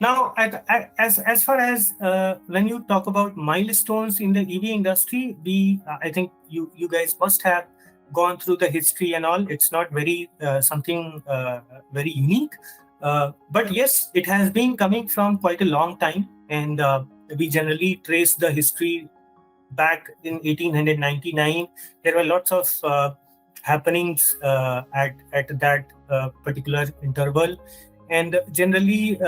Now, as far as when you talk about milestones in the EV industry, I think you guys must have gone through the history and all. It's not very something very unique, but yes, it has been coming from quite a long time, and we generally trace the history back in 1899. There were lots of happenings at that particular interval, and generally.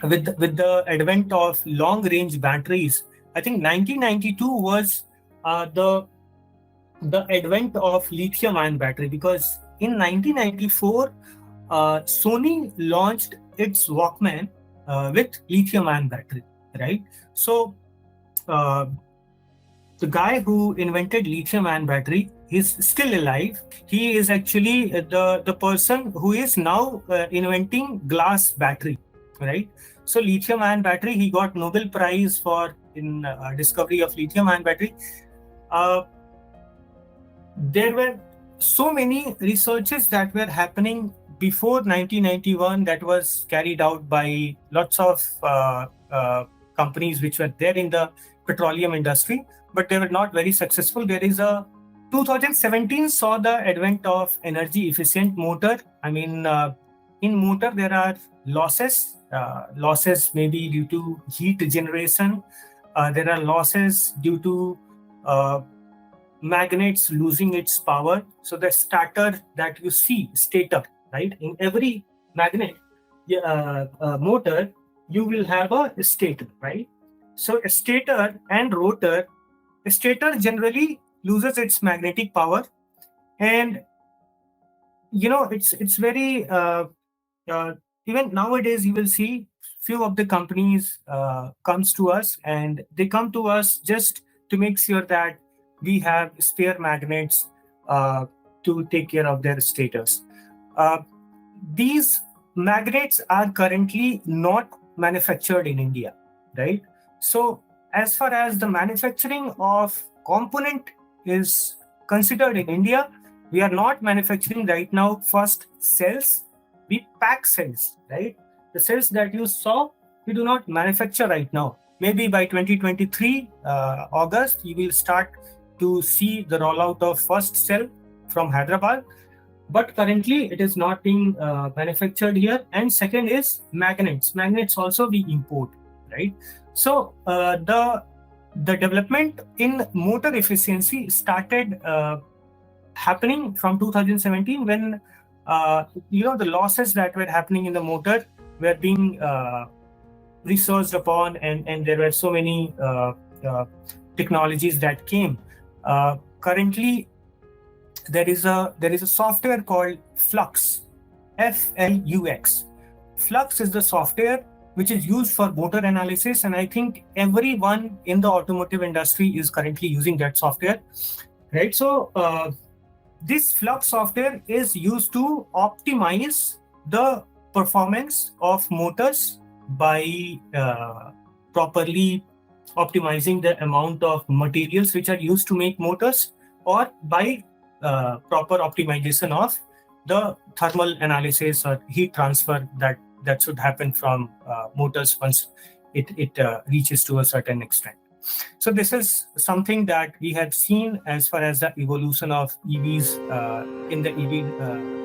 With the advent of long range batteries, I think 1992 was the advent of lithium-ion battery, because in 1994 Sony launched its Walkman with lithium-ion battery, right? So uh, the guy who invented lithium-ion battery is still alive. He is actually the person who is now inventing glass battery, right? So lithium-ion battery, he got Nobel Prize for in discovery of lithium-ion battery. Uh, there were so many researches that were happening before 1991 that was carried out by lots of companies which were there in the petroleum industry, but they were not very successful. There is a 2017 saw the advent of energy efficient motor. I mean, in motor there are losses. Losses may be due to heat generation. There are losses due to magnets losing its power. So the stator that you see, stator, right? In every magnet motor, you will have a stator, right? So a stator and rotor, a stator generally loses its magnetic power, and it's very even nowadays you will see few of the companies comes to us, and they come to us just to make sure that we have spare magnets to take care of their status. These magnets are currently not manufactured in India, right? So as far as the manufacturing of component is considered in India, we are not manufacturing right now first cells. We pack cells, right? The cells that you saw, we do not manufacture right now. Maybe by 2023 August, you will start to see the rollout of first cell from Hyderabad, but currently it is not being manufactured here. And second is magnets. Magnets also we import, right? So the development in motor efficiency started happening from 2017, when the losses that were happening in the motor were being researched upon, and there were so many technologies that came. Currently, there is a software called Flux, Flux. Flux is the software which is used for motor analysis, and I think everyone in the automotive industry is currently using that software, right? So this Flux software is used to optimize the performance of motors by properly optimizing the amount of materials which are used to make motors, or by proper optimization of the thermal analysis or heat transfer that should happen from motors once it reaches to a certain extent. So this is something that we have seen as far as the evolution of EVs in the EV